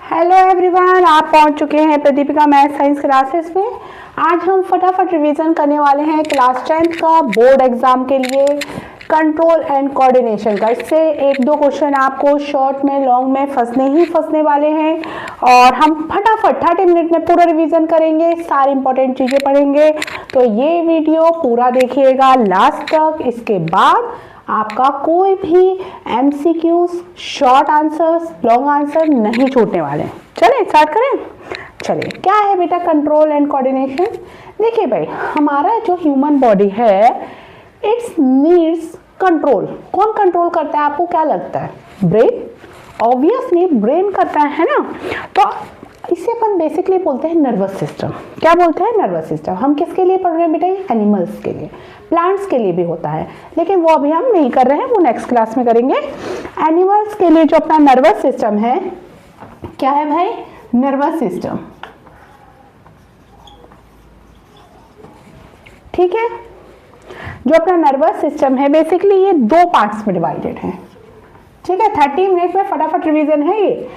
Hello everyone, आप पहुंच चुके हैं प्रदीपिका मैथ साइंस क्लासेस में। आज हम फटाफट रिवीजन करने वाले हैं क्लास 10th का बोर्ड एग्जाम के लिए कंट्रोल एंड कोऑर्डिनेशन का। इससे एक दो क्वेश्चन आपको शॉर्ट में लॉन्ग में फंसने वाले हैं और हम फटाफट 30 मिनट में पूरा रिवीजन करेंगे, सारी इंपॉर्टेंट चीज़ें पढ़ेंगे। तो ये वीडियो पूरा देखिएगा लास्ट तक। इसके बाद आपका कोई भी MCQs, short answers, long answer नहीं छूटने वाले हैं। चलिए स्टार्ट करें। चलिए, क्या है बेटा कंट्रोल एंड कोऑर्डिनेशन? देखिए भाई, हमारा जो ह्यूमन बॉडी है इट्स नीड्स कंट्रोल। कौन कंट्रोल करता है, आपको क्या लगता है? ब्रेन। ऑब्वियसली ब्रेन करता है ना। तो इसे अपन बेसिकली बोलते हैं नर्वस सिस्टम। क्या बोलते हैं? Nervous system. हम किसके लिए पढ़ रहे हैं बेटा? एनिमल्स के लिए, प्लांट्स के लिए भी होता है, लेकिन वो अभी हम नहीं कर रहे हैं, वो नेक्स्ट क्लास में करेंगे। एनिमल्स के लिए जो अपना नर्वस सिस्टम है, क्या है भाई? Nervous system. ठीक है, जो अपना नर्वस सिस्टम है बेसिकली ये दो पार्ट्स में डिवाइडेड है। ठीक है, 30 मिनट में फटाफट रिवीजन है ये।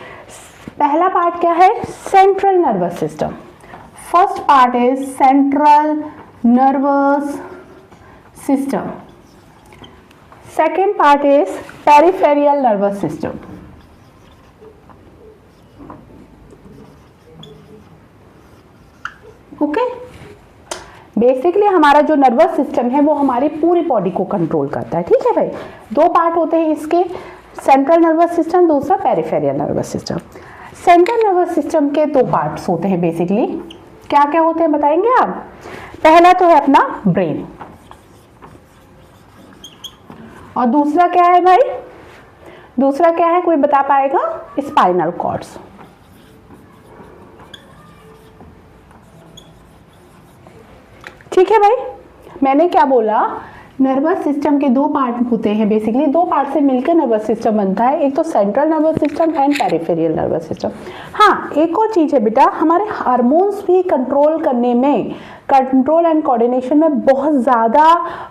पहला पार्ट क्या है? Central nervous system. First part is central nervous system. Second part is peripheral nervous system. Okay, basically हमारा जो नर्वस सिस्टम है वो हमारी पूरी बॉडी को कंट्रोल करता है। ठीक है भाई, दो पार्ट होते हैं इसके, सेंट्रल नर्वस सिस्टम, दूसरा peripheral nervous system. Central nervous system के दो पार्ट्स होते हैं बेसिकली। क्या क्या होते हैं बताएंगे आप? पहला तो है अपना ब्रेन, और दूसरा क्या है भाई? दूसरा क्या है, कोई बता पाएगा? Spinal cords. ठीक है भाई, मैंने क्या बोला? नर्वस सिस्टम के दो पार्ट होते हैं बेसिकली, दो पार्ट से मिलकर नर्वस सिस्टम बनता है। एक तो central nervous system and peripheral nervous system. हाँ, एक और चीज़ है बेटा, हमारे हार्मोन्स भी कंट्रोल करने में, कंट्रोल एंड कोऑर्डिनेशन में बहुत ज़्यादा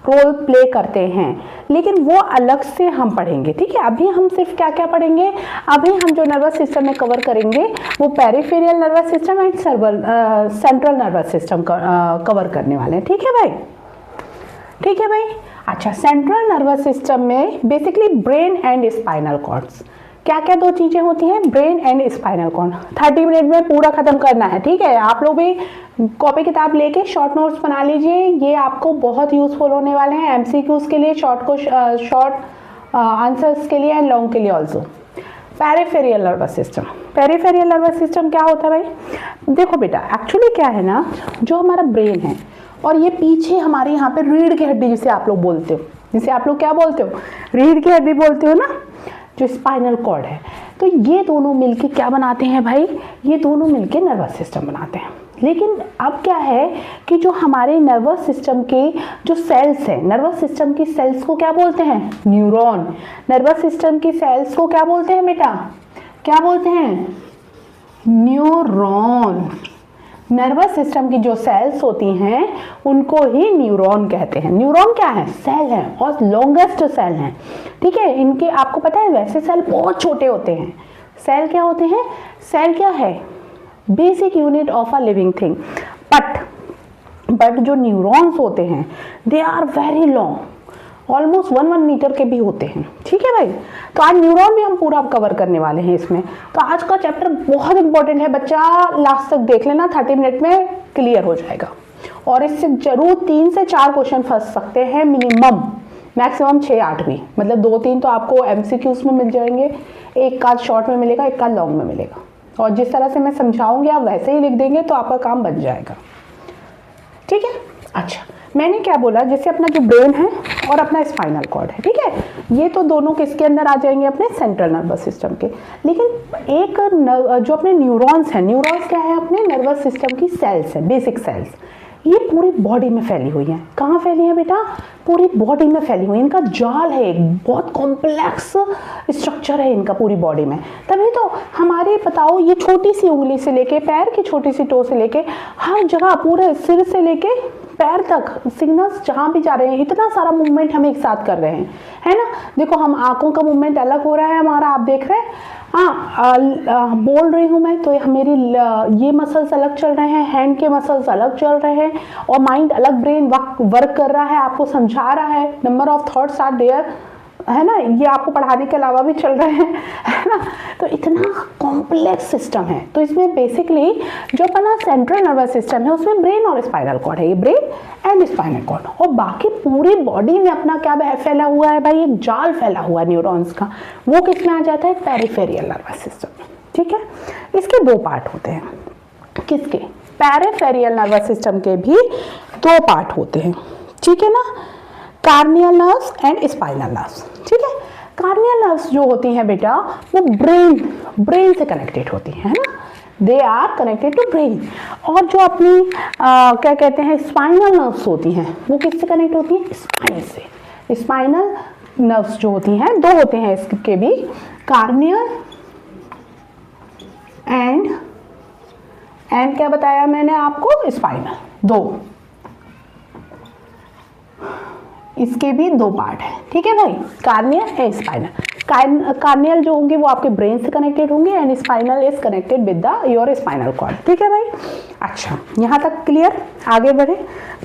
रोल प्ले करते हैं, लेकिन वो अलग से हम पढ़ेंगे। ठीक है, अभी हम सिर्फ क्या क्या पढ़ेंगे? अभी हम जो नर्वस सिस्टम में कवर करेंगे वो peripheral nervous system and central nervous system cover करने वाले हैं। ठीक है भाई, ठीक है भाई। अच्छा, सेंट्रल नर्वस सिस्टम में basically brain and spinal cords. क्या क्या दो चीजें होती हैं? Brain and spinal cord. 30 minute में पूरा खत्म करना है। ठीक है, आप लोग भी कॉपी किताब लेके शॉर्ट नोट्स बना लीजिए, ये आपको बहुत यूजफुल होने वाले हैं MCQs के लिए, शॉर्ट आंसर्स के लिए एंड लॉन्ग के लिए also. Peripheral nervous system. Peripheral nervous system क्या होता है भाई? देखो बेटा, एक्चुअली क्या है ना, जो हमारा ब्रेन है और ये पीछे हमारे यहाँ पे रीढ़ की हड्डी, जिसे आप लोग बोलते हो, जिसे आप लोग क्या बोलते हो? रीढ़ की हड्डी बोलते हो ना, जो स्पाइनल कॉर्ड है। तो ये दोनों मिलके क्या बनाते हैं भाई? ये दोनों मिलके नर्वस सिस्टम बनाते हैं। लेकिन अब क्या है कि जो हमारे नर्वस सिस्टम के जो सेल्स हैं, नर्वस सिस्टम की सेल्स को क्या बोलते हैं? न्यूरॉन। नर्वस सिस्टम की सेल्स को क्या बोलते हैं बेटा? क्या बोलते हैं? न्यूरॉन। नर्वस सिस्टम की जो सेल्स होती हैं उनको ही न्यूरॉन कहते हैं। न्यूरॉन क्या है? सेल है, और लॉन्गेस्ट सेल है। ठीक है, इनके आपको पता है वैसे सेल बहुत छोटे होते हैं। सेल क्या होते हैं? सेल क्या है? Basic unit of a living thing. But जो न्यूरॉन्स होते हैं they are very long, almost 1 metre के भी होते हैं। ठीक है भाई, तो आज न्यूरॉन भी हम पूरा कवर करने वाले हैं इसमें। तो आज का चैप्टर बहुत इंपॉर्टेंट है बच्चा, लास्ट तक देख लेना, 30 मिनट में क्लियर हो जाएगा। और इससे जरूर 3 से 4 क्वेश्चन फंस सकते हैं मिनिमम, मैक्सिमम 6-8 भी, मतलब 2-3 तो आपको MCQs में मिल जाएंगे, एक का शॉर्ट में मिलेगा, एक का लॉन्ग में मिलेगा। और जिस तरह से मैं समझाऊंगी आप वैसे ही लिख देंगे तो आपका काम बन जाएगा। ठीक है, अच्छा मैंने क्या बोला? जैसे अपना जो ब्रेन है और अपना स्पाइनल कॉर्ड है, ठीक है, ये तो दोनों किसके अंदर आ जाएंगे? अपने सेंट्रल नर्वस सिस्टम के। लेकिन एक जो अपने न्यूरॉन्स हैं, न्यूरॉन्स क्या है? अपने नर्वस सिस्टम की सेल्स है, बेसिक सेल्स। ये पूरी बॉडी में फैली हुई हैं। कहाँ फैली है बेटा? पूरी बॉडी में फैली हुई। इनका जाल है, एक बहुत कॉम्प्लेक्स स्ट्रक्चर है इनका पूरी बॉडी में। तभी तो हमारे बताओ, ये छोटी सी उंगली से लेके पैर की छोटी सी टो से लेके हर जगह, पूरे सिर से लेके पैर तक सिग्नल्स जहाँ भी जा रहे हैं, इतना सारा मूवमेंट हम एक साथ कर रहे हैं, है ना। देखो हम आंखों का मूवमेंट अलग हो रहा है हमारा, आप देख रहे हैं। बोल रही हूँ मैं तो मेरी ये मसल्स अलग चल रहे हैं, हैंड के मसल्स अलग चल रहे हैं, और माइंड अलग, ब्रेन वर्क कर रहा है, आपको समझा रहा है, number of thoughts are there, है ना। ये आपको पढ़ाने के अलावा भी चल रहे हैं, है ना। तो इतना कॉम्प्लेक्स सिस्टम है। तो इसमें बेसिकली जो अपना सेंट्रल नर्वस सिस्टम है उसमें ब्रेन और स्पाइनल कॉर्ड है, ये ब्रेन एंड स्पाइनल कॉर्ड, और बाकी पूरी बॉडी में अपना क्या फैला हुआ है भाई, एक जाल फैला हुआ है न्यूरॉन्स का, वो किस में आ जाता है, पेरिफेरियल नर्वस सिस्टम। ठीक है, इसके दो पार्ट होते हैं। किसके, पेरिफेरियल नर्वस सिस्टम के भी दो पार्ट होते हैं, ठीक है ना, corneal nerves and spinal nerves. ठीक है, कार्नियल नर्व्स जो होती हैं बेटा वो ब्रेन से कनेक्टेड होती हैं, है ना, they are connected to brain. और जो अपनी क्या कहते हैं स्पाइनल नर्व्स होती हैं वो किससे कनेक्ट होती हैं, स्पाइन से। स्पाइनल नर्व्स जो होती हैं दो होते हैं इसके भी, कार्नियल एंड क्या बताया मैंने आपको, स्पाइनल, दो, इसके भी दो पार्ट है। ठीक है भाई, कार्नियल एंड स्पाइनल। कार्नियल जो होंगे वो आपके ब्रेन से कनेक्टेड होंगे and spinal is connected with the your spinal cord. ठीक है भाई, अच्छा यहाँ तक क्लियर, आगे बढ़े।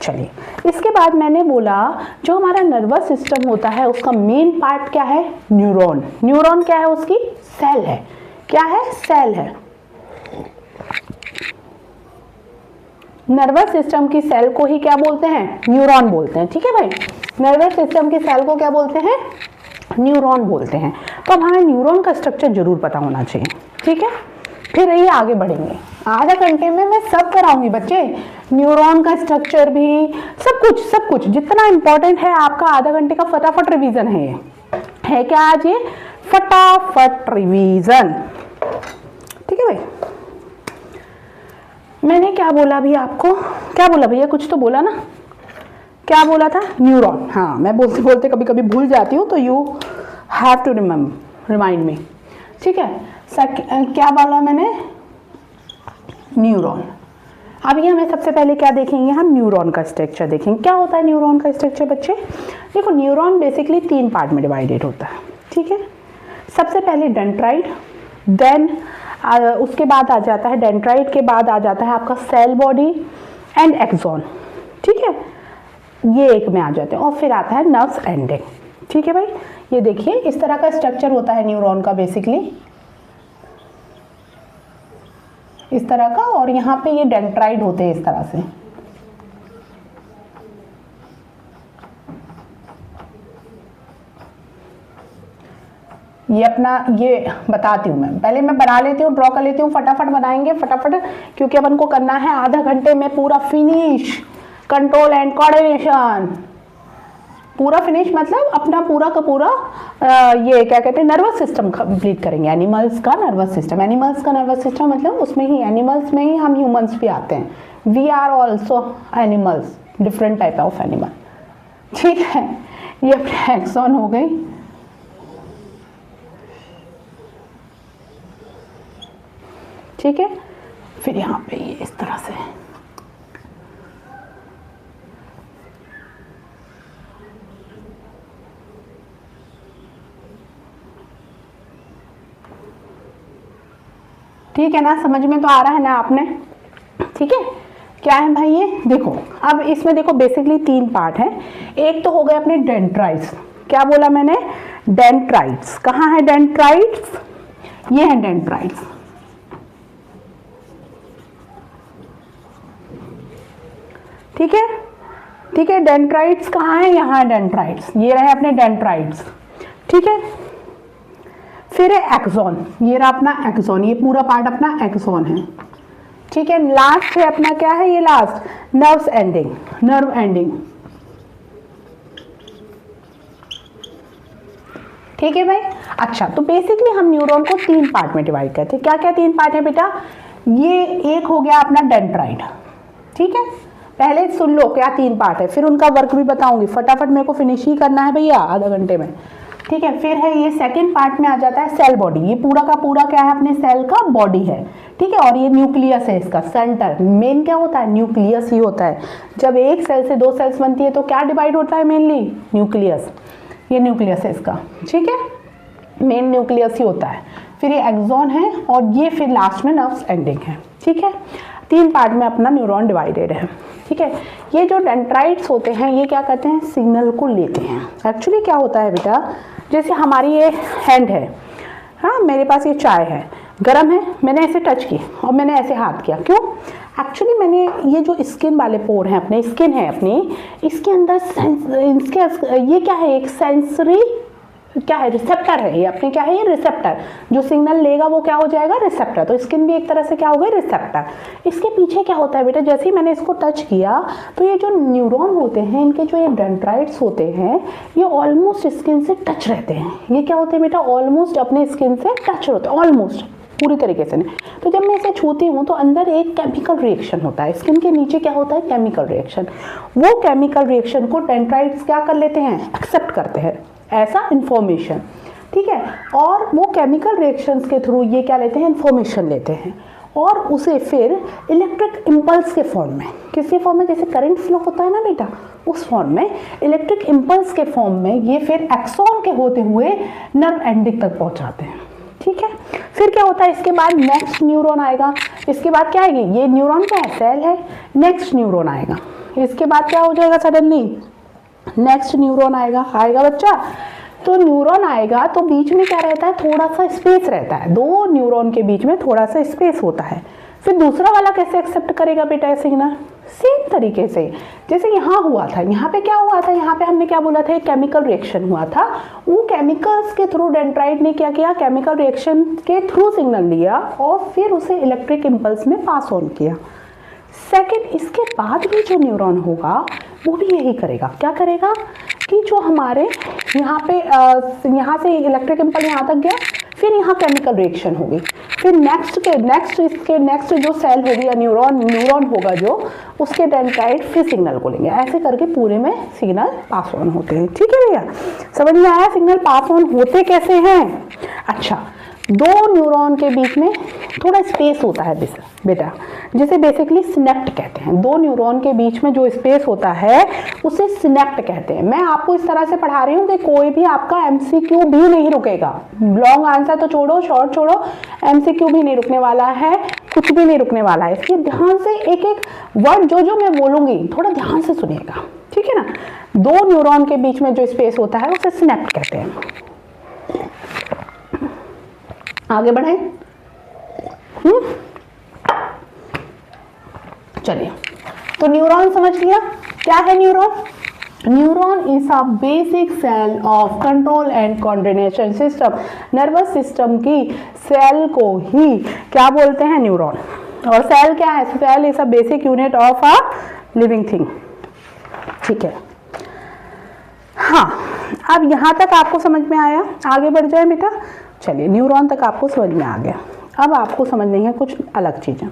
चलिए, इसके बाद मैंने बोला जो हमारा नर्वस सिस्टम होता है उसका मेन पार्ट क्या है, न्यूरॉन। न्यूरॉन क्या है, उसकी सेल है, क्या है, सेल है। नर्वस सिस्टम की सेल को ही क्या बोलते हैं, न्यूरॉन बोलते हैं। ठीक है भाई, नर्वस सिस्टम की सेल को क्या बोलते हैं, न्यूरॉन बोलते हैं। तो अब हमें न्यूरॉन का स्ट्रक्चर जरूर पता होना चाहिए। ठीक है, फिर ये आगे बढ़ेंगे, आधा घंटे में मैं सब कराऊंगी बच्चे, न्यूरॉन का स्ट्रक्चर भी, सब कुछ जितना इंपॉर्टेंट है आपका आधा घंटे का फटाफट रिवीजन है। ये है क्या आज, ये फटाफट रिवीजन। ठीक है भाई, मैंने क्या बोला भी आपको, क्या बोला भैया, कुछ तो बोला ना, क्या बोला था, न्यूरॉन। हाँ, मैं बोलते बोलते कभी कभी भूल जाती हूँ, तो you have to remind me. ठीक है, क्या बोला मैंने, न्यूरॉन। अब ये हमें सबसे पहले क्या देखेंगे, हम न्यूरॉन का स्ट्रक्चर देखेंगे। क्या होता है न्यूरॉन का स्ट्रक्चर बच्चे, देखो न्यूरॉन बेसिकली 3 पार्ट में डिवाइडेड होता है। ठीक है, सबसे पहले डेंड्राइट, देन उसके बाद आ जाता है, डेंड्राइट के बाद आ जाता है आपका सेल बॉडी एंड एक्सॉन। ठीक है, ये एक में आ जाते हैं, और फिर आता है नर्व्स एंडिंग। ठीक है भाई, ये देखिए इस तरह का स्ट्रक्चर होता है न्यूरॉन का बेसिकली, इस तरह का, और यहाँ पे ये डेंड्राइट होते हैं इस तरह से। ये अपना, ये बताती हूँ मैं, पहले मैं बना लेती हूँ, ड्रॉ कर लेती हूँ, फटाफट बनाएंगे फटाफट, क्योंकि अपन को करना है आधा घंटे में पूरा फिनिश, कंट्रोल एंड कोऑर्डिनेशन, पूरा फिनिश मतलब अपना पूरा का पूरा ये क्या कहते हैं नर्वस सिस्टम कंप्लीट करेंगे। एनिमल्स का नर्वस सिस्टम, एनिमल्स का नर्वस सिस्टम मतलब उसमें ही, एनिमल्स में ही हम ह्यूमंस भी आते हैं, we are also animals, different type of animal. ठीक है, ये अपनी एक्सॉन हो गई। ठीक है, फिर यहाँ पे ये इस तरह से, ठीक है ना, समझ में तो आ रहा है ना आपने। ठीक है, क्या है भाई ये देखो, अब इसमें देखो बेसिकली 3 पार्ट है। एक तो हो गए अपने डेंड्राइट्स, क्या बोला मैंने, डेंड्राइट्स। कहाँ है डेंड्राइट्स, ये है डेंड्राइट्स। ठीक है, ठीक है, डेंड्राइट्स कहाँ है, यहाँ है डेंड्राइट्स, ये रहे अपने डेंड्राइट्स। ठीक है, फिर है एक्सॉन, ये रहा अपना एक्सॉन, ये पूरा पार्ट अपना एक्सॉन है। ठीक है, लास्ट है अपना क्या है, ये last nerves ending, nerve ending. ठीक है भाई, अच्छा तो बेसिकली हम न्यूरॉन को 3 पार्ट में डिवाइड करते हैं। क्या क्या 3 पार्ट है बेटा, ये एक हो गया अपना डेंड्राइट। ठीक है, पहले सुन लो क्या 3 पार्ट है, फिर उनका वर्क भी बताऊंगी, फटाफट मेरे को फिनिश ही करना है भैया आधा घंटे में। ठीक है। फिर है ये सेकंड पार्ट में आ जाता है सेल बॉडी। ये पूरा का पूरा क्या है, अपने सेल का बॉडी है, ठीक है। और ये न्यूक्लियस है इसका, सेंटर मेन क्या होता है, न्यूक्लियस ही होता है। जब एक सेल से दो सेल्स बनती है तो क्या डिवाइड होता है, मेनली न्यूक्लियस। ये न्यूक्लियस है इसका, ठीक है, मेन न्यूक्लियस ही होता है। फिर ये एक्सॉन है और ये फिर लास्ट में नर्व्स एंडिंग है, ठीक है। 3 पार्ट में अपना न्यूरॉन डिवाइडेड है, ठीक है। ये जो डेंड्राइट्स होते हैं ये क्या करते हैं, सिग्नल को लेते हैं। एक्चुअली क्या होता है बेटा, जैसे हमारी ये हैंड है, हाँ मेरे पास ये चाय है, गर्म है, मैंने ऐसे टच की और मैंने ऐसे हाथ किया, क्यों, एक्चुअली मैंने ये जो स्किन वाले पोर हैं अपने, स्किन है अपनी, इसके अंदर ये क्या है, एक सेंसरी क्या है, रिसेप्टर है ये अपने, क्या है ये रिसेप्टर, जो सिग्नल लेगा वो क्या हो जाएगा, रिसेप्टर। तो स्किन भी एक तरह से क्या हो गई, रिसेप्टर। इसके पीछे क्या होता है बेटा, जैसे ही मैंने इसको टच किया तो ये जो न्यूरॉन होते हैं, इनके जो ये डेंड्राइट्स होते हैं, ये ऑलमोस्ट स्किन से टच रहते हैं। ये क्या होते हैं बेटा, ऑलमोस्ट अपने स्किन से टच होते हैं, ऑलमोस्ट पूरी तरीके से नहीं। तो जब मैं इसे छूती हूँ तो अंदर एक केमिकल रिएक्शन होता है, स्किन के नीचे क्या होता है, केमिकल रिएक्शन। वो केमिकल रिएक्शन को डेंड्राइट्स क्या कर लेते हैं, एक्सेप्ट करते हैं ऐसा इंफॉर्मेशन, ठीक है। और वो केमिकल रिएक्शंस के थ्रू ये क्या लेते हैं, इंफॉर्मेशन लेते हैं और उसे फिर इलेक्ट्रिक इम्पल्स के फॉर्म में, किसी फॉर्म में, जैसे करंट फ्लो होता है ना बेटा, उस फॉर्म में, इलेक्ट्रिक इम्पल्स के फॉर्म में ये फिर एक्सॉन के होते हुए नर्व एंडिंग तक पहुंचाते हैं, ठीक है। फिर क्या होता है, इसके बाद नेक्स्ट न्यूरॉन आएगा। इसके बाद क्या आएगी, ये न्यूरॉन क्या है, सेल है, नेक्स्ट न्यूरॉन आएगा। इसके बाद क्या हो जाएगा, सडनली नेक्स्ट न्यूरॉन आएगा बच्चा। तो न्यूरॉन आएगा तो बीच में क्या रहता है, थोड़ा सा स्पेस रहता है, दो न्यूरॉन के बीच में थोड़ा सा स्पेस होता है। फिर दूसरा वाला कैसे एक्सेप्ट करेगा बेटा सिग्नल, सेम तरीके से जैसे यहाँ हुआ था। यहाँ पे क्या हुआ था, यहाँ पे हमने क्या बोला था, एक केमिकल रिएक्शन हुआ था। वो केमिकल्स के थ्रू डेंड्राइट ने क्या किया, केमिकल रिएक्शन के थ्रू सिग्नल लिया और फिर उसे इलेक्ट्रिक इम्पल्स में पास ऑन किया। सेकेंड, इसके बाद भी जो न्यूरॉन होगा वो भी यही करेगा, क्या करेगा कि जो हमारे यहाँ पे यहाँ से इलेक्ट्रिक इम्पल्स यहाँ तक गया, फिर यहाँ केमिकल रिएक्शन होगी, फिर नेक्स्ट जो सेल होगी या न्यूरॉन होगा जो, उसके डेंड्राइट फिर सिग्नल को लेंगे। ऐसे करके पूरे में सिग्नल पास ऑन होते हैं, ठीक है भैया, समझ में आया सिग्नल पास ऑन होते कैसे हैं। अच्छा, दो न्यूरॉन के बीच में थोड़ा स्पेस होता है बेटा, जिसे बेसिकली सिनेप्ट कहते हैं। दो न्यूरॉन के बीच में जो स्पेस होता है उसे सिनेप्ट कहते हैं। मैं आपको इस तरह से पढ़ा रही हूँ कि कोई भी आपका एमसीक्यू भी नहीं रुकेगा, लॉन्ग आंसर तो छोड़ो, शॉर्ट छोड़ो, एमसीक्यू भी नहीं रुकने वाला है, कुछ भी नहीं रुकने वाला है। इसलिए ध्यान से एक एक वर्ड जो मैं बोलूंगी थोड़ा ध्यान से सुनिएगा, ठीक है ना। दो न्यूरॉन के बीच में जो स्पेस होता है उसे सिनेप्ट कहते हैं। आगे बढ़े, चलिए, तो न्यूरॉन समझ लिया क्या है neuron. Neuron is a basic cell of control and coordination system. Nervous system की सेल को ही क्या बोलते हैं, न्यूरॉन। और सेल क्या है, cell is a basic unit of a living thing, ठीक है। हाँ, अब यहां तक आपको समझ में आया, आगे बढ़ जाए बेटा। चलिए, न्यूरॉन तक आपको समझ में आ गया। अब आपको समझनी है कुछ अलग चीज़ें।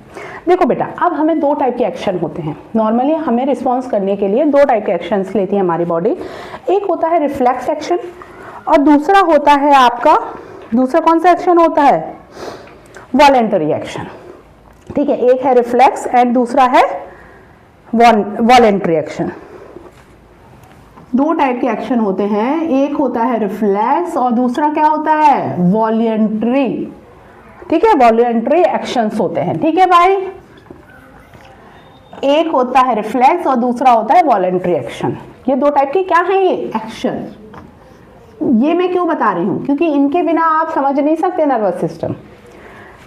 देखो बेटा, अब हमें दो टाइप के एक्शन होते हैं। नॉर्मली हमें रिस्पॉन्स करने के लिए दो टाइप के एक्शंस लेती है हमारी बॉडी। एक होता है रिफ्लेक्स एक्शन और दूसरा होता है आपका, दूसरा कौन सा एक्शन होता है, वॉलेंटरी एक्शन, ठीक है। एक है रिफ्लेक्स एंड दूसरा है वॉलेंटरी एक्शन। दो टाइप के एक्शन होते हैं, एक होता है रिफ्लेक्स और दूसरा क्या होता है, वॉलेंटरी, ठीक है। वॉलेंटरी एक्शंस होते हैं, ठीक है भाई। एक होता है रिफ्लेक्स और दूसरा होता है वॉलेंटरी एक्शन। ये दो टाइप के क्या है, ये एक्शन। ये मैं क्यों बता रही हूं, क्योंकि इनके बिना आप समझ नहीं सकते नर्वस सिस्टम,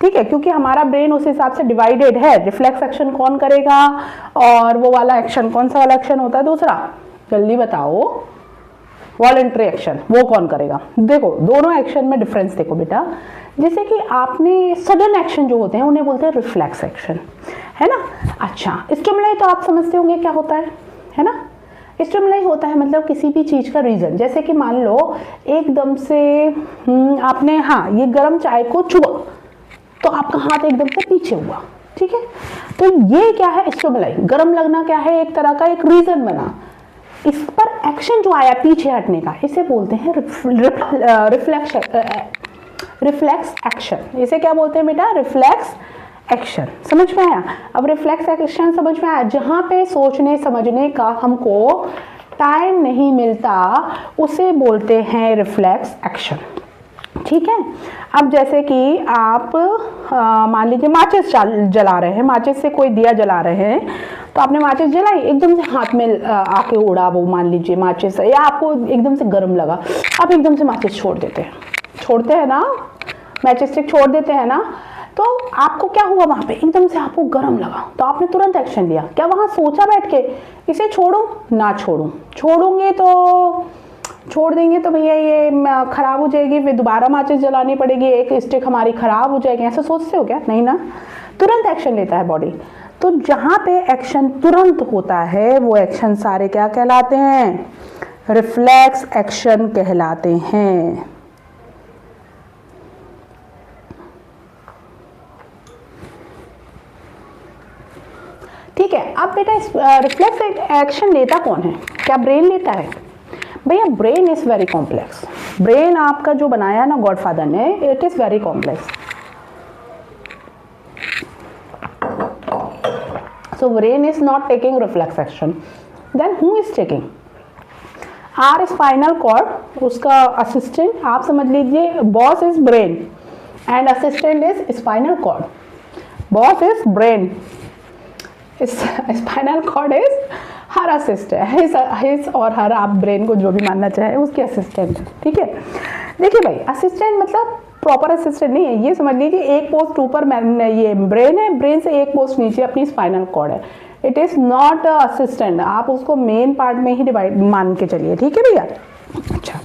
ठीक है। क्योंकि हमारा ब्रेन उस हिसाब से डिवाइडेड है। रिफ्लेक्स एक्शन कौन करेगा और वो वाला एक्शन, कौन सा वाला एक्शन होता है दूसरा, जल्दी बताओ, वॉलेंटरी एक्शन, वो कौन करेगा। देखो, दोनों एक्शन में डिफरेंस देखो बेटा। जैसे कि आपने सडन एक्शन जो होते हैं उन्हें बोलते हैं रिफ्लेक्स एक्शन, है ना। अच्छा, स्टिमुलाई तो आप समझते होंगे क्या होता है ना। स्टिमुलाई होता है मतलब किसी भी चीज़ का रीज़न। जैसे कि मान लो एकदम से आपने, हाँ, ये गर्म चाय को छुआ तो आपका हाथ एकदम से पीछे हुआ, ठीक है। तो ये क्या है, स्टिमुलाई। गर्म लगना क्या है, एक तरह का एक रीज़न बना। इस पर एक्शन जो आया पीछे हटने का, इसे बोलते हैं रिफ्लेक्स एक्शन। इसे क्या बोलते हैं बेटा? Reflex action. समझ में आया? अब रिफ्लेक्स एक्शन समझ में आया, जहां पे सोचने समझने का हमको टाइम नहीं मिलता उसे बोलते हैं रिफ्लेक्स एक्शन। ठीक है। अब जैसे कि आप मान लीजिए माचिस जला रहे हैं, माचिस से कोई दिया जला रहे हैं, तो आपने माचिस जलाई, एकदम से हाथ में आके उड़ा वो मान लीजिए माचिस, या आपको एकदम से गर्म लगा, आप एकदम से माचिस छोड़ते हैं ना, मैचिस स्टिक छोड़ देते हैं ना, तो आपको क्या हुआ? वहां पे एकदम से आपको गर्म लगा, तो आपने तुरंत एक्शन लिया। क्या वहां सोचा बैठ के इसे छोड़ूं ना छोड़ूं? छोड़ूंगे तो छोड़ देंगे तो भैया ये खराब हो जाएगी, फिर दोबारा माचिस जलानी पड़ेगी, एक स्टिक हमारी खराब हो जाएगी, ऐसा सोचते हो क्या? नहीं ना, तुरंत एक्शन लेता है बॉडी। तो जहां पे एक्शन तुरंत होता है वो एक्शन सारे क्या कहलाते हैं? रिफ्लेक्स एक्शन कहलाते हैं। ठीक है। अब बेटा रिफ्लेक्स एक्शन लेता कौन है? क्या ब्रेन लेता है? भैया brain is very complex. Brain आपका जो बनाया ना गॉडफादर ने, it is very complex. So brain is not taking reflex action, then who is taking? Our spinal cord, उसका असिस्टेंट आप समझ लीजिए, boss is brain and assistant is spinal cord. Boss is brain, spinal cord is her assistant, his or her, आप brain को जो भी मानना चाहे, उसके असिस्टेंट। ठीक है। देखिए भाई, असिस्टेंट मतलब प्रॉपर असिस्टेंट नहीं है, ये समझ लीजिए एक पोस्ट ऊपर ये ब्रेन है, ब्रेन से एक पोस्ट नीचे अपनी स्पाइनल कॉर्ड है। इट इज नॉट असिस्टेंट, आप उसको मेन पार्ट में ही डिवाइड मान के चलिए। ठीक है भैया। अच्छा,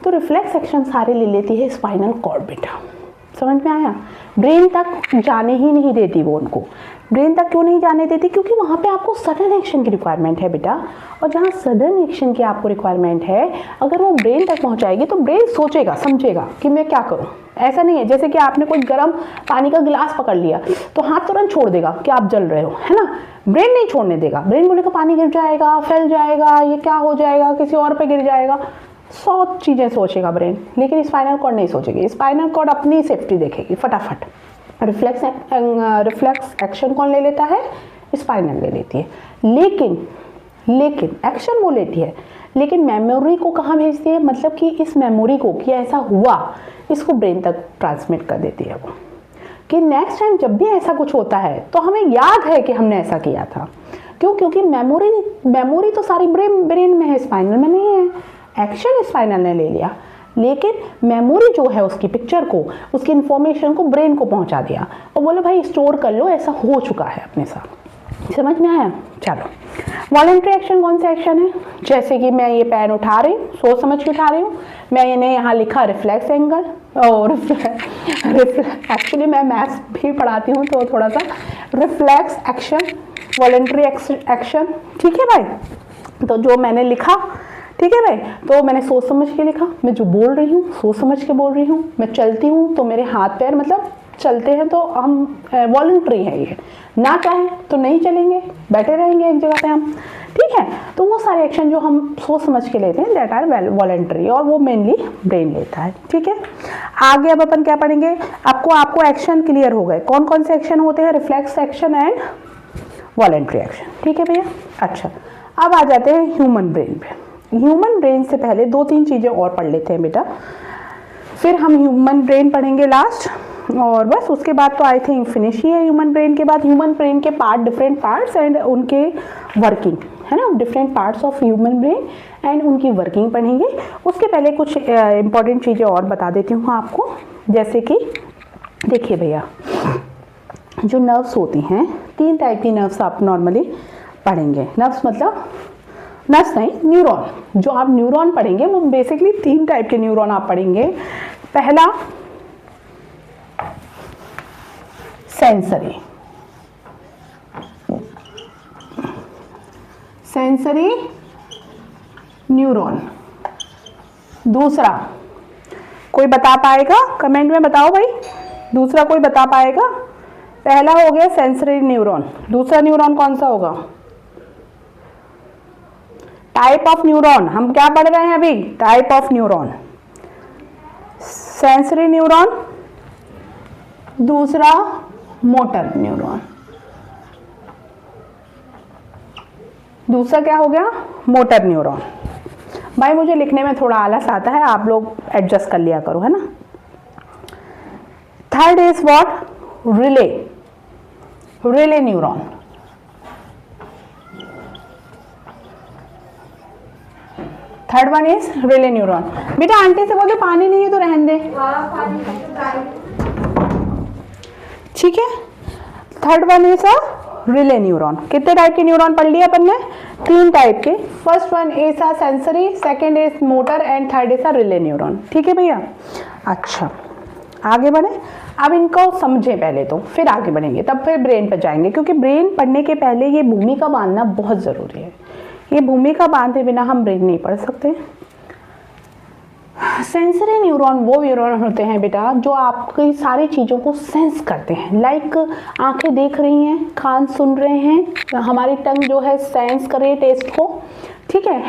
तो रिफ्लेक्स एक्शन सारे ले लेती है स्पाइनल कॉर्ड बेटा। समझ में आया? ब्रेन तक जाने ही नहीं देती वो उनको। ब्रेन तक क्यों नहीं जाने देती? क्योंकि वहाँ पे आपको सडन एक्शन की रिक्वायरमेंट है बेटा, और जहाँ सडन एक्शन की आपको रिक्वायरमेंट है, अगर वो ब्रेन तक पहुँचाएगी तो ब्रेन सोचेगा समझेगा कि मैं क्या करूँ। ऐसा नहीं है जैसे कि आपने कोई गर्म पानी का गिलास पकड़ लिया तो हाथ तुरंत छोड़ देगा कि आप जल रहे हो, है ना। ब्रेन नहीं छोड़ने देगा, ब्रेन बोलेगा पानी गिर जाएगा, फैल जाएगा, ये क्या हो जाएगा, किसी और पे गिर जाएगा, 100 चीज़ें सोचेगा ब्रेन, लेकिन स्पाइनल कॉर्ड नहीं सोचेगी। स्पाइनल कॉर्ड अपनी सेफ्टी देखेगी फटाफट। रिफ्लेक्स एक्शन कौन ले लेता है? स्पाइनल ले लेती है। लेकिन एक्शन वो लेती है, लेकिन मेमोरी को कहाँ भेजती है? मतलब कि इस मेमोरी को कि ऐसा हुआ, इसको ब्रेन तक ट्रांसमिट कर देती है वो, कि नेक्स्ट टाइम जब भी ऐसा कुछ होता है तो हमें याद है कि हमने ऐसा किया था। क्यों? क्योंकि मेमोरी तो सारी ब्रेन में है, स्पाइनल में नहीं है। एक्शन स्पाइनल ने ले लिया, लेकिन मेमोरी जो है उसकी पिक्चर को, उसकी इंफॉर्मेशन को ब्रेन को पहुंचा दिया और बोलो भाई स्टोर कर लो, ऐसा हो चुका है अपने साथ। समझ में आया? चलो, वॉलंटरी एक्शन कौन सा एक्शन है? जैसे कि मैं ये पेन उठा रही हूँ, सोच समझ के उठा रही हूँ, मैंने यहाँ लिखा रिफ्लेक्स एंगल, और एक्चुअली मैं मैथ्स भी पढ़ाती हूँ तो थोड़ा सा रिफ्लेक्स एक्शन, वॉलंटरी एक्शन। ठीक है भाई। तो जो मैंने लिखा, ठीक है भाई, तो मैंने सोच समझ के लिखा, मैं जो बोल रही हूँ सोच समझ के बोल रही हूँ, मैं चलती हूँ तो मेरे हाथ पैर मतलब चलते हैं तो हम वॉलंटरी है, ये ना चाहे तो नहीं चलेंगे, बैठे रहेंगे एक जगह पे हम। ठीक है। तो वो सारे एक्शन जो हम सोच समझ के लेते हैं दैट आर वॉलंटरी, और वो मेनली ब्रेन लेता है। ठीक है। आगे अब अपन क्या पढ़ेंगे? आपको एक्शन क्लियर हो गए, कौन कौन से एक्शन होते हैं? Reflex action and voluntary action. ठीक है भैया। अच्छा, अब आ जाते हैं ह्यूमन ब्रेन पे। ह्यूमन ब्रेन से पहले 2-3 चीज़ें और पढ़ लेते हैं बेटा, फिर हम ह्यूमन ब्रेन पढ़ेंगे लास्ट, और बस उसके बाद तो आई थिंक फिनिश ही है। ह्यूमन ब्रेन के बाद ह्यूमन ब्रेन के पार्ट, डिफरेंट पार्ट्स एंड उनके वर्किंग, है ना, different parts of human brain and उनकी वर्किंग पढ़ेंगे। उसके पहले कुछ इंपॉर्टेंट चीज़ें और बता देती हूँ आपको, जैसे कि देखिए भैया, जो नर्व्स होती हैं, 3 टाइप की नर्व्स आप नॉर्मली पढ़ेंगे। नर्व्स मतलब नर्व्स नहीं, न्यूरॉन। जो आप न्यूरॉन पढ़ेंगे वो बेसिकली 3 टाइप के न्यूरॉन आप पढ़ेंगे। पहला सेंसरी न्यूरॉन। दूसरा कोई बता पाएगा? कमेंट में बताओ भाई, दूसरा कोई बता पाएगा? पहला हो गया सेंसरी न्यूरॉन, दूसरा न्यूरॉन कौन सा होगा? टाइप ऑफ न्यूरॉन, हम क्या पढ़ रहे हैं अभी, type of neuron, sensory neuron, दूसरा मोटर न्यूरॉन, दूसरा क्या हो गया, मोटर न्यूरॉन। भाई मुझे लिखने में थोड़ा आलस आता है, आप लोग एडजस्ट कर लिया करो, है ना। Third is what, relay, relay neuron. Third one is relay neuron. बेटा आंटी से बोलो पानी नहीं है तो रहने दे, ठीक है। Third one is a relay neuron. कितने टाइप के न्यूरॉन पढ़ लिया अपन ने, 3 टाइप के। First one is a sensory, second is motor and third is a relay neuron, ठीक है भैया। अच्छा आगे बढ़े, अब इनको समझें पहले तो, फिर आगे बढ़ेंगे, तब फिर ब्रेन पर जाएंगे, क्योंकि ब्रेन पढ़ने के पहले ये भूमिका बांधना बहुत ज़रूरी है। ये भूमिका बांधे बिना हम ब्रेन नहीं पढ़ सकते। सेंसरी न्यूरॉन वो न्यूरॉन होते हैं बेटा जो आपकी सारी चीज़ों को सेंस करते हैं। लाइक आंखें देख रही हैं, कान सुन रहे हैं, हमारी टंग जो है सेंस कर रही है टेस्ट को, ठीक है।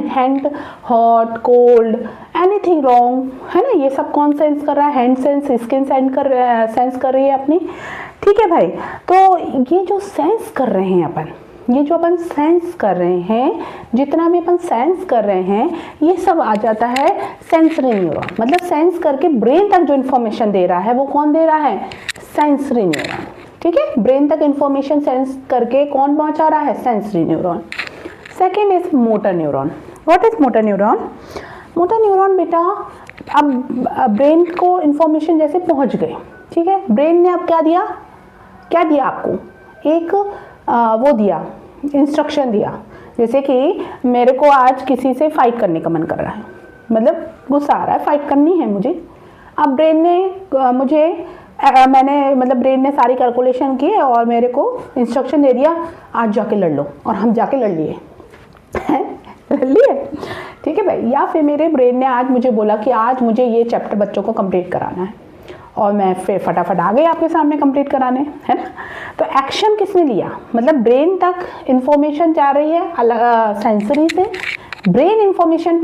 Hand hot cold anything wrong, है ना, ये सब कौन सेंस कर रहा है, हैंड सेंस, स्किन सेंस कर रही है अपनी, ठीक है भाई। तो ये जो सेंस कर रहे हैं अपन, ये जो अपन सेंस कर रहे हैं, जितना भी अपन सेंस कर रहे हैं, ये सब आ जाता है सेंसरी न्यूरॉन। मतलब सेंस करके ब्रेन तक जो इन्फॉर्मेशन दे रहा है वो कौन दे रहा है, सेंसरी न्यूरॉन, ठीक है। ब्रेन तक इन्फॉर्मेशन सेंस करके कौन पहुंचा रहा है, sensory neuron. Second is motor neuron. What is motor neuron? Motor neuron बेटा अब ब्रेन को इन्फॉर्मेशन जैसे पहुंच गए, ठीक है। ब्रेन ने अब क्या दिया आपको, एक वो दिया, इंस्ट्रक्शन दिया, जैसे कि मेरे को आज किसी से फाइट करने का मन कर रहा है, मतलब गुस्सा आ रहा है, फाइट करनी है मुझे। अब ब्रेन ने ब्रेन ने सारी कैलकुलेशन की और मेरे को इंस्ट्रक्शन दे दिया, आज जाके लड़ लो, और हम जाके लड़ लिए लड़ लिए, ठीक है भाई। या फिर मेरे ब्रेन ने आज मुझे बोला कि आज मुझे ये चैप्टर बच्चों को कंप्लीट कराना है, और मैं फिर फटाफट आ गई आपके सामने कंप्लीट कराने, है ना। तो एक्शन किसने लिया, मतलब ब्रेन तक इंफॉर्मेशन जा रही है अलग सेंसरी से, ब्रेन इंफॉर्मेशन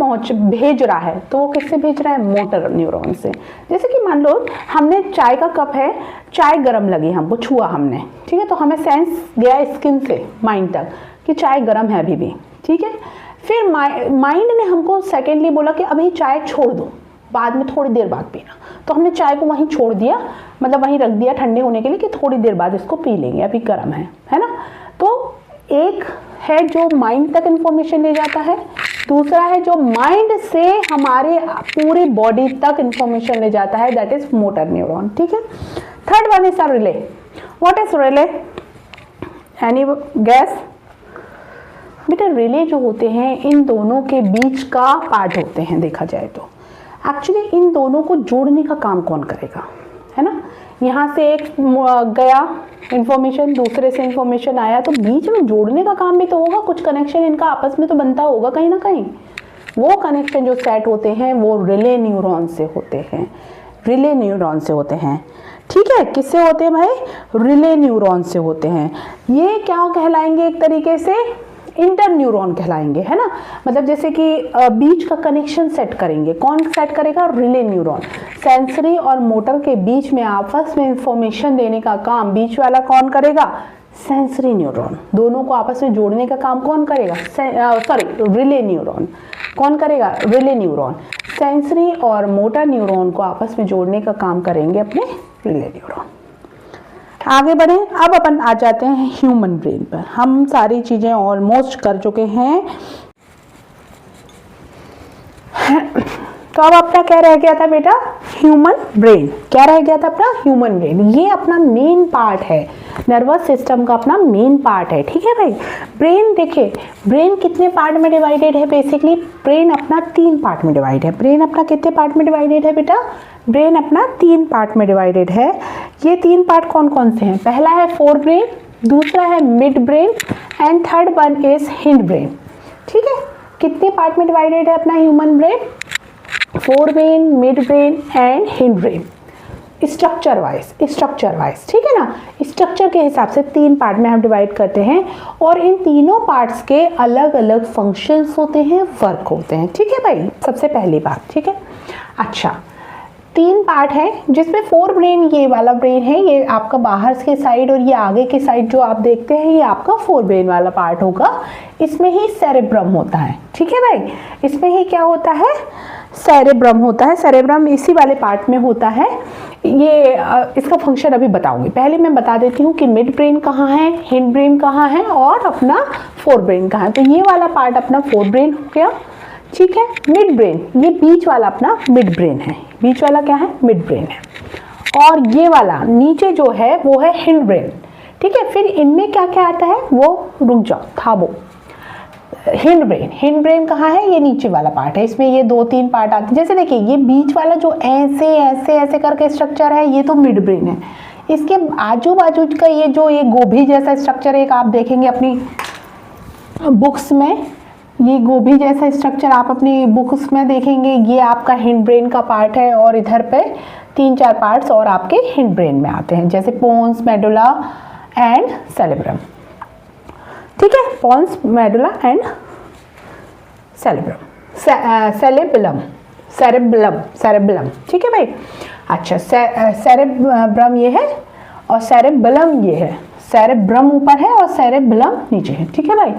भेज रहा है, तो वो किससे भेज रहा है, मोटर न्यूरॉन से। जैसे कि मान लो हमने चाय का कप है, चाय गर्म लगी, हमको छुआ हमने, ठीक है, तो हमें सेंस गया स्किन से माइंड तक कि चाय गर्म है अभी भी, ठीक है। फिर माइंड ने हमको सेकेंडली बोला कि अभी चाय छोड़ दो, बाद में थोड़ी देर बाद पीना, तो हमने चाय को वहीं छोड़ दिया, मतलब वहीं रख दिया ठंडे होने के लिए कि थोड़ी देर बाद इसको पी लेंगे, अभी गर्म है ना। तो एक है जो माइंड तक इंफॉर्मेशन ले जाता है, दूसरा है जो माइंड से हमारे पूरी बॉडी तक इंफॉर्मेशन ले जाता है, दैट इज मोटर न्यूरॉन, ठीक है। Third one is relay. What is relay? Any gas? बेटा रिले जो होते हैं इन दोनों के बीच का पार्ट होते हैं, देखा जाए तो एक्चुअली इन दोनों को जोड़ने का काम कौन करेगा, है ना। यहाँ से एक गया इंफॉर्मेशन, दूसरे से इंफॉर्मेशन आया, तो बीच में जोड़ने का काम भी तो होगा, कुछ कनेक्शन इनका आपस में तो बनता होगा कहीं ना कहीं। वो कनेक्शन जो सेट होते हैं वो रिले न्यूरॉन से होते हैं, रिले न्यूरॉन से होते हैं, ठीक है। किससे होते हैं भाई? रिले न्यूरॉन से होते हैं। ये क्या कहलाएंगे, एक तरीके से इंटर न्यूरॉन कहलाएंगे, है ना। मतलब जैसे कि बीच का कनेक्शन सेट करेंगे, कौन सेट करेगा? Relay neuron. सेंसरी और मोटर के बीच में आपस में इंफॉर्मेशन देने का काम बीच वाला कौन करेगा? Sensory neuron. दोनों को आपस में जोड़ने का काम कौन करेगा? Relay neuron. कौन करेगा? Relay neuron. सेंसरी और मोटर न्यूरॉन को आपस में जोड़ने का काम करेंगे अपने रिले न्यूरॉन। आगे बढ़े, अब अपन आ जाते हैं ह्यूमन ब्रेन पर। हम सारी चीजें ऑलमोस्ट कर चुके हैं, तो अब अपना क्या रह गया था बेटा? Human brain. क्या रह गया था अपना? Human brain. ये अपना मेन पार्ट है, नर्वस सिस्टम का अपना मेन पार्ट है, ठीक है भाई। ब्रेन देखिए, ब्रेन कितने पार्ट में डिवाइडेड है? बेसिकली ब्रेन अपना 3 पार्ट में डिवाइड है। ब्रेन अपना कितने पार्ट में डिवाइडेड है बेटा? ब्रेन अपना 3 पार्ट में डिवाइडेड है। ये 3 पार्ट कौन कौन से हैं? पहला है फोर ब्रेन, दूसरा है mid brain and third one is hind brain, ठीक है। कितने पार्ट में डिवाइडेड है अपना human brain? Fore brain, mid brain and hind brain. Structure wise, ठीक है ना। स्ट्रक्चर के हिसाब से 3 पार्ट में हम डिवाइड करते हैं और इन तीनों पार्ट्स के अलग अलग फंक्शंस होते हैं, वर्क होते हैं, ठीक है भाई, सबसे पहली बात, ठीक है। अच्छा, 3 पार्ट है जिसमें 4 ब्रेन, ये वाला ब्रेन है, ये आपका बाहर के साइड, और ये आगे के साइड जो आप देखते हैं ये आपका 4 ब्रेन वाला पार्ट होगा। इसमें ही सेरेब्रम होता है, ठीक है भाई, इसमें ही क्या होता है, सेरेब्रम होता है। सेरेब्रम इसी वाले पार्ट में होता है। ये इसका फंक्शन अभी बताऊंगी। पहले मैं बता देती हूँ कि मिड ब्रेन कहाँ है, हिंड ब्रेन कहाँ है और अपना 4 ब्रेन कहाँ है। तो ये वाला पार्ट अपना 4 ब्रेन हो गया, ठीक है। मिड ब्रेन, ये बीच वाला अपना मिड ब्रेन है, बीच वाला क्या है, मिड ब्रेन है। और ये वाला नीचे जो है वो है हिंड ब्रेन, ठीक है। फिर इनमें क्या क्या आता है वो रुक जाओ, थामो। हिंड ब्रेन कहाँ है, ये नीचे वाला पार्ट है। इसमें ये 2-3 पार्ट आते हैं। जैसे देखिए ये बीच वाला जो ऐसे ऐसे ऐसे करके स्ट्रक्चर है, ये तो मिड ब्रेन है। इसके आजू बाजू का ये जो ये गोभी जैसा स्ट्रक्चर एक आप देखेंगे अपनी बुक्स में, ये गोभी जैसा स्ट्रक्चर आप अपनी बुक्स में देखेंगे, ये आपका हिंड ब्रेन का पार्ट है। और इधर पे 3-4 पार्ट्स और आपके हिंड ब्रेन में आते हैं, जैसे पोन्स, मेडुला एंड सेरेब्रम, ठीक है। पोन्स, मेडुला एंड सेरेब्रम, ठीक है भाई। अच्छा, सेरेब्रम ये है और सेरेबलम ये है। सेरेब्रम ऊपर है और सेरेबलम नीचे है, ठीक है भाई,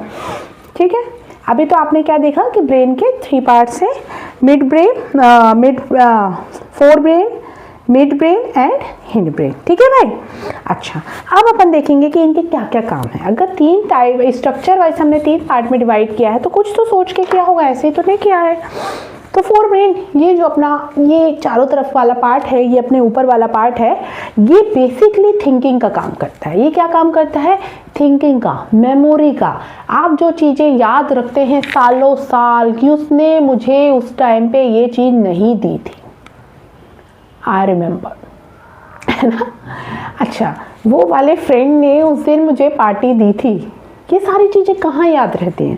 ठीक है। अभी तो आपने क्या देखा कि ब्रेन के 3 पार्ट्स हैं, mid brain, 4 brain, mid brain and hind brain, ठीक है भाई। अच्छा, अब अपन देखेंगे कि इनके क्या क्या काम है। अगर 3 टाइप स्ट्रक्चर वाइज हमने 3 पार्ट में डिवाइड किया है तो कुछ तो सोच के किया होगा, ऐसे ही तो नहीं किया है। तो 4 ब्रेन, ये जो अपना ये चारों तरफ वाला पार्ट है, ये अपने ऊपर वाला पार्ट है, ये बेसिकली थिंकिंग का काम करता है। ये क्या काम करता है, थिंकिंग का, मेमोरी का। आप जो चीज़ें याद रखते हैं सालों साल कि उसने मुझे उस टाइम पे ये चीज़ नहीं दी थी, आई रिमेंबर, है ना। अच्छा, वो वाले फ्रेंड ने उस दिन मुझे पार्टी दी थी, ये सारी चीज़ें कहाँ याद रहती हैं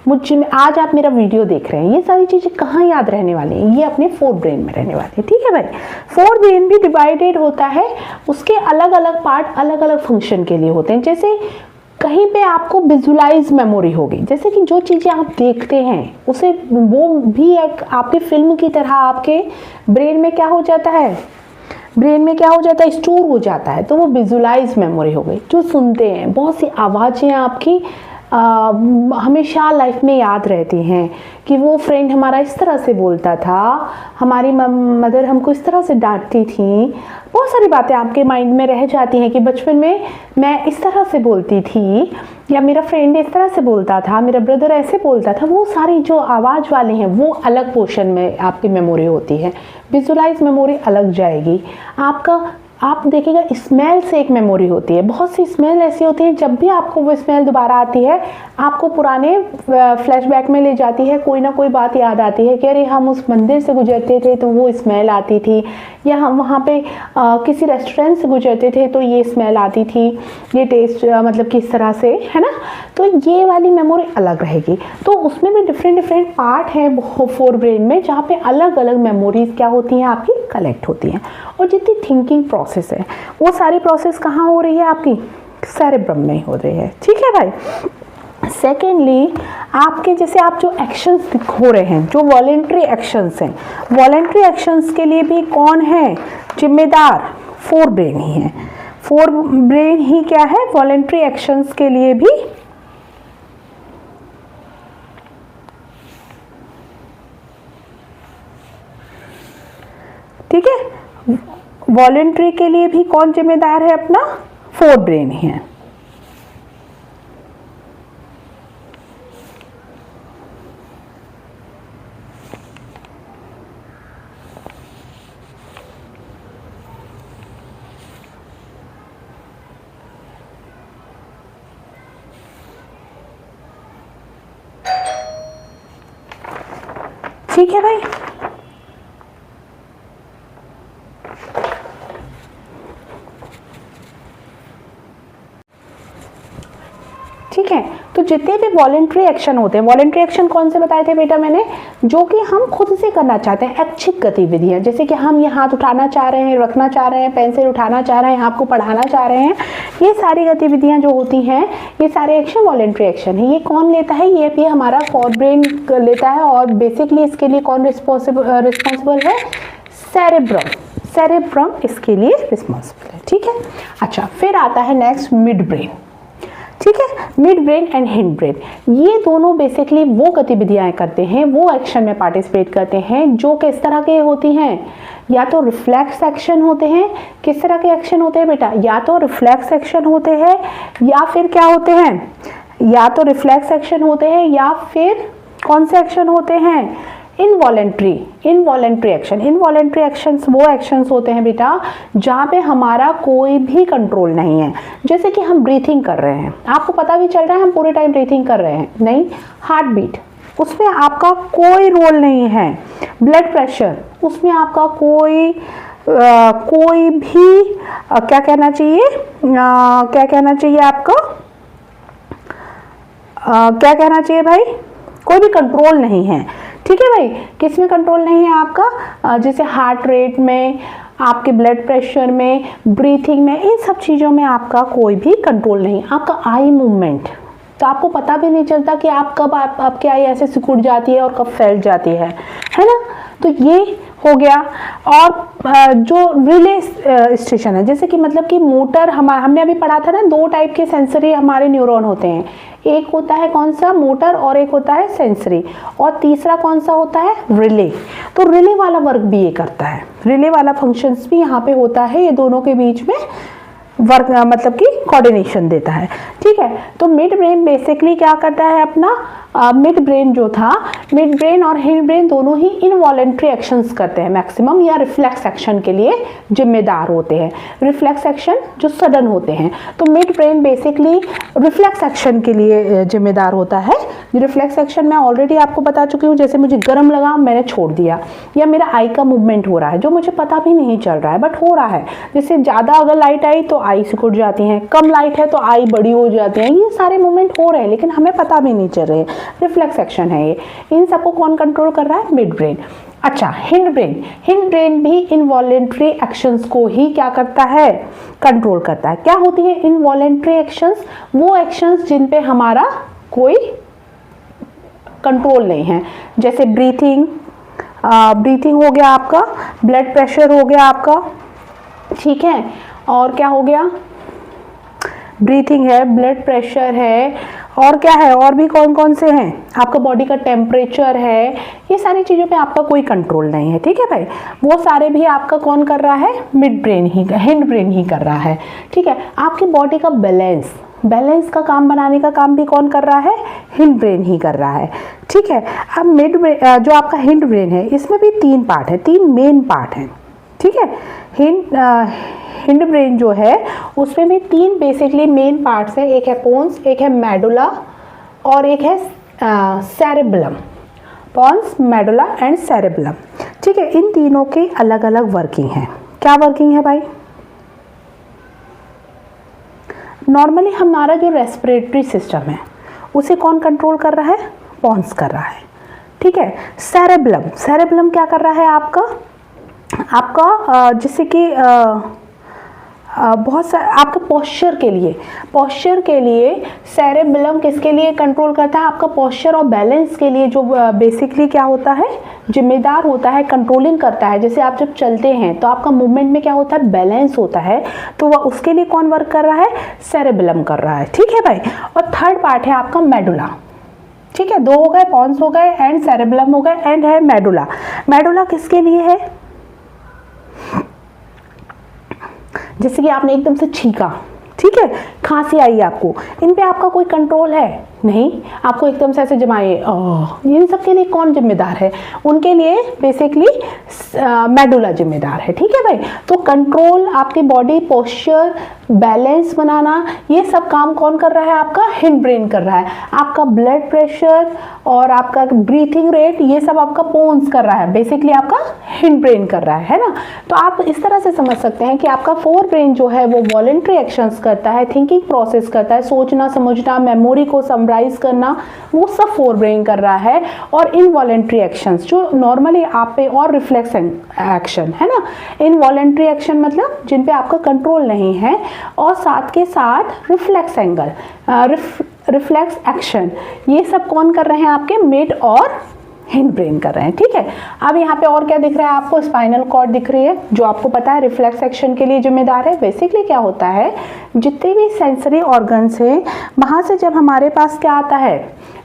मुझे। आज आप मेरा वीडियो देख रहे हैं, ये सारी चीज़ें कहाँ याद रहने वाली हैं, ये अपने 4 ब्रेन में रहने वाली है, ठीक है भाई। 4 ब्रेन भी डिवाइडेड होता है, उसके अलग अलग पार्ट अलग अलग फंक्शन के लिए होते हैं। जैसे कहीं पे आपको विजुलाइज मेमोरी होगी, जैसे कि जो चीज़ें आप देखते हैं उसे वो भी एक आपकी फिल्म की तरह आपके ब्रेन में क्या हो जाता है, ब्रेन में क्या हो जाता है, स्टोर हो जाता है। तो वो विजुलाइज मेमोरी हो गई। जो सुनते हैं, बहुत सी आवाज़ें आपकी हमेशा लाइफ में याद रहती हैं कि वो फ्रेंड हमारा इस तरह से बोलता था, हमारी मदर हमको इस तरह से डांटती थी। बहुत सारी बातें आपके माइंड में रह जाती हैं कि बचपन में मैं इस तरह से बोलती थी, या मेरा फ्रेंड इस तरह से बोलता था, मेरा ब्रदर ऐसे बोलता था। वो सारी जो आवाज़ वाले हैं वो अलग पोर्शन में आपकी मेमोरी होती है। विजुलाइज मेमोरी अलग जाएगी। आपका आप देखिएगा स्मेल से एक मेमोरी होती है। बहुत सी स्मेल ऐसी होती है, जब भी आपको वो स्मेल दोबारा आती है आपको पुराने फ्लैशबैक में ले जाती है। कोई ना कोई बात याद आती है कि अरे हम उस मंदिर से गुजरते थे तो वो स्मेल आती थी, या हम वहाँ पे किसी रेस्टोरेंट से गुजरते थे तो ये स्मेल आती थी, ये टेस्ट मतलब किस तरह से, है ना। तो ये वाली मेमोरी अलग रहेगी। तो उसमें भी डिफरेंट पार्ट हैं 4 ब्रेन में, जहाँ पे अलग अलग मेमोरीज क्या होती हैं आपकी, कलेक्ट होती हैं। और जितनी थिंकिंग प्रोसेस है वो सारी प्रोसेस कहाँ हो रही है आपकी, सेरेब्रम में हो रही है, ठीक है भाई। सेकेंडली, आपके जैसे आप जो एक्शंस हो रहे हैं, जो वॉलेंट्री एक्शंस हैं, वॉलेंट्री एक्शंस के लिए भी कौन है जिम्मेदार, 4 ब्रेन ही है। 4 ब्रेन ही क्या है, वॉलेंट्री एक्शंस के लिए भी ठीक है। वॉलेंट्री के लिए भी कौन जिम्मेदार है, अपना 4 ब्रेन ही है। ठीक है भाई। ठीक है, तो जितने भी वॉलेंट्री एक्शन होते हैं, वॉलेंट्री एक्शन कौन से बताए थे बेटा मैंने, जो कि हम खुद से करना चाहते हैं, ऐच्छिक गतिविधियां, जैसे कि हम ये हाथ उठाना चाह रहे हैं, रखना चाह रहे हैं, पेंसिल उठाना चाह रहे हैं, आपको पढ़ाना चाह रहे हैं, ये सारी गतिविधियां जो होती हैं, ये सारे एक्शन वॉलेंट्री एक्शन है। ये कौन लेता है, ये भी हमारा फोरब्रेन लेता है, और बेसिकली इसके लिए कौन रिस्पॉन्सिबल है, सेरेब्रम। सेरेब्रम इसके लिए रिस्पॉन्सिबल है, ठीक है। अच्छा, फिर आता है नेक्स्ट मिड ब्रेन, ठीक है। Mid brain and hind brain, ये दोनों बेसिकली वो गतिविधियां करते हैं, वो एक्शन में पार्टिसिपेट करते हैं जो किस तरह के होती हैं, या तो रिफ्लेक्स एक्शन होते हैं। किस तरह के एक्शन होते हैं बेटा, या तो रिफ्लेक्स एक्शन होते हैं, या फिर क्या होते हैं, या तो रिफ्लेक्स एक्शन होते हैं, या फिर कौन से एक्शन होते हैं, इनवॉलेंट्री एक्शन। इनवॉलेंट्री एक्शंस वो एक्शंस होते हैं बेटा जहाँ पे हमारा कोई भी कंट्रोल नहीं है। जैसे कि हम ब्रीथिंग कर रहे हैं, आपको पता भी चल रहा है हम पूरे टाइम ब्रीथिंग कर रहे हैं, नहीं, हार्ट बीट उसमें आपका कोई रोल नहीं है, ब्लड प्रेशर उसमें आपका कोई भी क्या कहना चाहिए, क्या कहना चाहिए आपका, क्या कहना चाहिए भाई, कोई भी कंट्रोल नहीं है, ठीक है भाई। किस में कंट्रोल नहीं है आपका, जैसे हार्ट रेट में, आपके ब्लड प्रेशर में, ब्रीथिंग में, इन सब चीज़ों में आपका कोई भी कंट्रोल नहीं। आपका आई मूवमेंट, तो आपको पता भी नहीं चलता कि आप कब आपकी आई ऐसे सिकुड़ जाती है और कब फैल जाती है ना। तो ये हो गया। और जो रिले स्टेशन है, जैसे कि मतलब कि मोटर, हमने अभी पढ़ा था ना, दो टाइप के सेंसरी हमारे न्यूरॉन होते हैं, एक होता है कौन सा, मोटर, और एक होता है सेंसरी, और तीसरा कौन सा होता है, रिले। तो रिले वाला वर्क भी ये करता है, रिले वाला फंक्शंस भी यहाँ पे होता है, ये दोनों के बीच में वर्क मतलब कि कोऑर्डिनेशन देता है, ठीक है। तो मिड ब्रेन बेसिकली क्या करता है अपना, मिड ब्रेन जो था, मिड ब्रेन और हिंड ब्रेन दोनों ही इनवॉलेंट्री एक्शंस करते हैं मैक्सिमम, या रिफ्लेक्स एक्शन के लिए जिम्मेदार होते हैं, रिफ्लेक्स एक्शन जो सडन होते हैं। तो mid brain basically reflex action के लिए जिम्मेदार होता है। रिफ्लेक्स एक्शन मैं ऑलरेडी आपको बता चुकी हूँ, जैसे मुझे गर्म लगा मैंने छोड़ दिया, या मेरा आई का मूवमेंट हो रहा है जो मुझे पता भी नहीं चल रहा है बट हो रहा है, जैसे ज़्यादा अगर लाइट आई तो आई सिकुड़ जाती हैं, कम लाइट है तो आई बड़ी हो जाती है, ये सारे मूवमेंट हो रहे हैं लेकिन हमें पता भी नहीं चल रहे, रिफ्लेक्स एक्शन है ये। इन सबको कौन कंट्रोल कर रहा है, मिड ब्रेन। अच्छा, हिंड ब्रेन, हिंड ब्रेन भी इनवॉलेंट्री एक्शंस को ही क्या करता है, कंट्रोल करता है। क्या होती है इनवॉलेंट्री एक्शंस, वो एक्शंस जिन पे हमारा कोई कंट्रोल नहीं है, जैसे ब्रीथिंग, ब्रीथिंग हो गया आपका, ब्लड प्रेशर हो गया आपका, ठीक है, और क्या हो गया, ब्रीथिंग है, ब्लड प्रेशर है, और क्या है, और भी कौन कौन से हैं, आपका बॉडी का टेम्परेचर है, ये सारी चीज़ों पे आपका कोई कंट्रोल नहीं है, ठीक है भाई। वो सारे भी आपका कौन कर रहा है, मिड ब्रेन ही, हिंड ब्रेन ही कर रहा है, ठीक है। आपकी बॉडी का बैलेंस का काम बनाने का काम भी कौन कर रहा है, हिंड ब्रेन ही कर रहा है, ठीक है। अब मिड ब्रेन जो आपका हिंड ब्रेन है, इसमें भी तीन पार्ट है, तीन मेन पार्ट हैं, ठीक है। हिंड ब्रेन जो है उसमें भी तीन बेसिकली मेन पार्ट्स हैं, एक है पोन्स, एक है मेडुला, और एक है cerebellum. Pons, medulla and cerebellum, ठीक है। इन तीनों के अलग अलग वर्किंग है। क्या वर्किंग है भाई, नॉर्मली हमारा जो रेस्पिरेटरी सिस्टम है उसे कौन कंट्रोल कर रहा है, पोन्स कर रहा है, ठीक है। सेरेबलम क्या कर रहा है आपका जैसे कि बहुत सा आपका पोस्चर के लिए सेरेबलम किसके लिए कंट्रोल करता है, आपका पोस्चर और बैलेंस के लिए, जो बेसिकली क्या होता है, जिम्मेदार होता है, कंट्रोलिंग करता है। जैसे आप जब चलते हैं तो आपका मूवमेंट में क्या होता है, बैलेंस होता है, तो वह उसके लिए कौन वर्क कर रहा है, सेरेबलम कर रहा है, ठीक है भाई। और थर्ड पार्ट है आपका मेडुला, ठीक है। दो हो गए, पोन्स हो गए एंड सेरेबलम हो गए, एंड है मेडुला। मेडुला किसके लिए है, जैसे कि आपने एकदम से छींका, ठीक है, खांसी आई आपको, इन पे आपका कोई कंट्रोल है नहीं, आपको एकदम से ऐसे जमाए, इन सब के लिए कौन जिम्मेदार है, उनके लिए बेसिकली मेडुला जिम्मेदार है, ठीक है भाई। तो कंट्रोल, आपकी बॉडी पोस्चर, बैलेंस बनाना, ये सब काम कौन कर रहा है, आपका हिंड ब्रेन कर रहा है। आपका ब्लड प्रेशर और आपका ब्रीथिंग रेट, ये सब आपका पोन्स कर रहा है, बेसिकली आपका हिंड ब्रेन कर रहा है ना। तो आप इस तरह से समझ सकते हैं कि आपका फोर ब्रेन जो है वो वॉलेंट्री एक्शंस करता है, थिंकिंग थिंकिंग प्रोसेस करता है, सोचना समझना, मेमोरी को समराइज करना, वो सब फोर ब्रेन कर रहा है। और इनवॉलेंट्री एक्शंस जो नॉर्मली आप पे, और रिफ्लेक्स एक्शन है ना, इनवॉलेंट्री एक्शन मतलब जिन पे आपका कंट्रोल नहीं है, और साथ के साथ रिफ्लेक्स एंगल, रिफ्लेक्स एक्शन, ये सब कौन कर रहे हैं आपके, मिड और हिंड ब्रेन कर रहे हैं। ठीक है, अब यहाँ पे और क्या दिख रहा है आपको, स्पाइनल कॉर्ड दिख रही है जो आपको पता है रिफ्लेक्स एक्शन के लिए जिम्मेदार है। बेसिकली क्या होता है, जितने भी सेंसरी ऑर्गन्स हैं वहाँ से जब हमारे पास क्या आता है,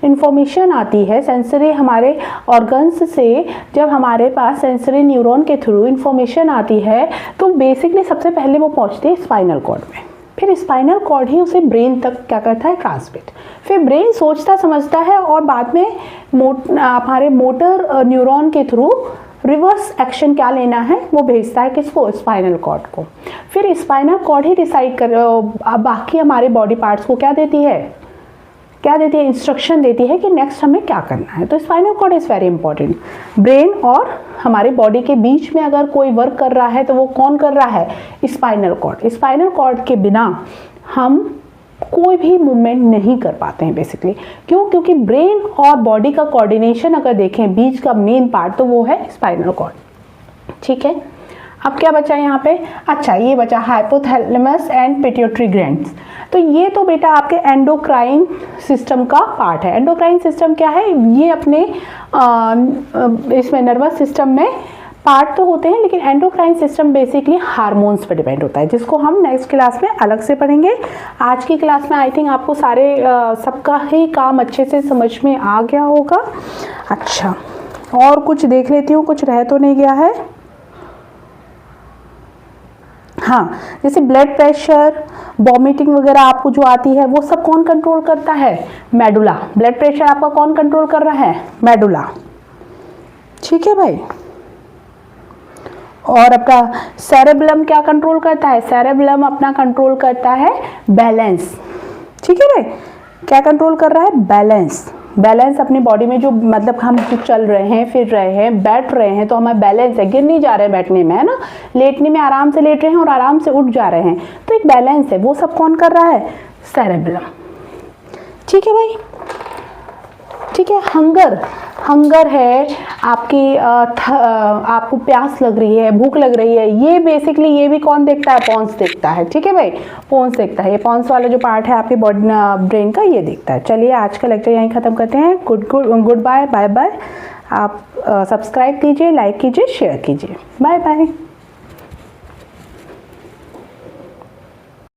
इंफॉर्मेशन आती है सेंसरी हमारे ऑर्गन्स से, जब हमारे पास सेंसरी न्यूरॉन के थ्रू इंफॉर्मेशन आती है तो बेसिकली सबसे पहले वो पहुँचती है स्पाइनल कॉर्ड में, फिर स्पाइनल कॉर्ड ही उसे ब्रेन तक क्या करता है, ट्रांसमिट, फिर ब्रेन सोचता समझता है और बाद में हमारे मोटर न्यूरॉन के थ्रू रिवर्स एक्शन क्या लेना है वो भेजता है किसको, स्पाइनल कॉर्ड को। फिर स्पाइनल कॉर्ड ही डिसाइड कर बाकी हमारे बॉडी पार्ट्स को क्या देती है, इंस्ट्रक्शन देती है कि नेक्स्ट हमें क्या करना है। तो spinal cord is very important. Brain और हमारे बॉडी के बीच में अगर कोई वर्क कर रहा है तो वो कौन कर रहा है, स्पाइनल कॉर्ड। स्पाइनल कॉर्ड के बिना हम कोई भी मूवमेंट नहीं कर पाते हैं बेसिकली। क्यों, क्योंकि ब्रेन और बॉडी का कोऑर्डिनेशन अगर देखें बीच का मेन पार्ट तो वो है स्पाइनल कॉर्ड। ठीक है, अब क्या बचा यहाँ पे, अच्छा ये बचा हाइपोथैलेमस एंड पिट्यूटरी ग्लैंड्स। तो ये तो बेटा आपके एंडोक्राइन सिस्टम का पार्ट है। एंडोक्राइन सिस्टम क्या है, ये अपने इसमें नर्वस सिस्टम में पार्ट तो होते हैं, लेकिन एंडोक्राइन सिस्टम बेसिकली हार्मोन्स पर डिपेंड होता है, जिसको हम नेक्स्ट क्लास में अलग से पढ़ेंगे। आज की क्लास में आई थिंक आपको सारे सबका ही काम अच्छे से समझ में आ गया होगा। अच्छा, और कुछ देख लेती हूँ, कुछ रह तो नहीं गया है। हाँ, जैसे ब्लड प्रेशर, वॉमिटिंग वगैरह आपको जो आती है वो सब कौन कंट्रोल करता है, मेडुला। ब्लड प्रेशर आपका कौन कंट्रोल कर रहा है, मेडुला। ठीक है भाई, और अपना सेरेबेलम क्या कंट्रोल करता है, सेरेबेलम अपना कंट्रोल करता है बैलेंस। ठीक है भाई, क्या कंट्रोल कर रहा है, बैलेंस। बैलेंस अपनी बॉडी में जो मतलब हम जो चल रहे हैं, फिर रहे हैं, बैठ रहे हैं तो हमारा बैलेंस है, गिर नहीं जा रहे हैं बैठने में, है ना, लेटने में आराम से लेट रहे हैं और आराम से उठ जा रहे हैं, तो एक बैलेंस है, वो सब कौन कर रहा है, सेरेबेलम। ठीक है भाई, ठीक है। हंगर है आपकी, आपको प्यास लग रही है, भूख लग रही है, ये बेसिकली ये भी कौन देखता है, पॉन्स देखता है। ठीक है भाई, पॉन्स देखता है, ये पॉन्स वाला जो पार्ट है आपके बॉडी ब्रेन का, ये देखता है। चलिए आज का लेक्चर यहीं ख़त्म करते हैं। Good bye, bye bye. आप सब्सक्राइब कीजिए, लाइक कीजिए, शेयर कीजिए। Bye bye.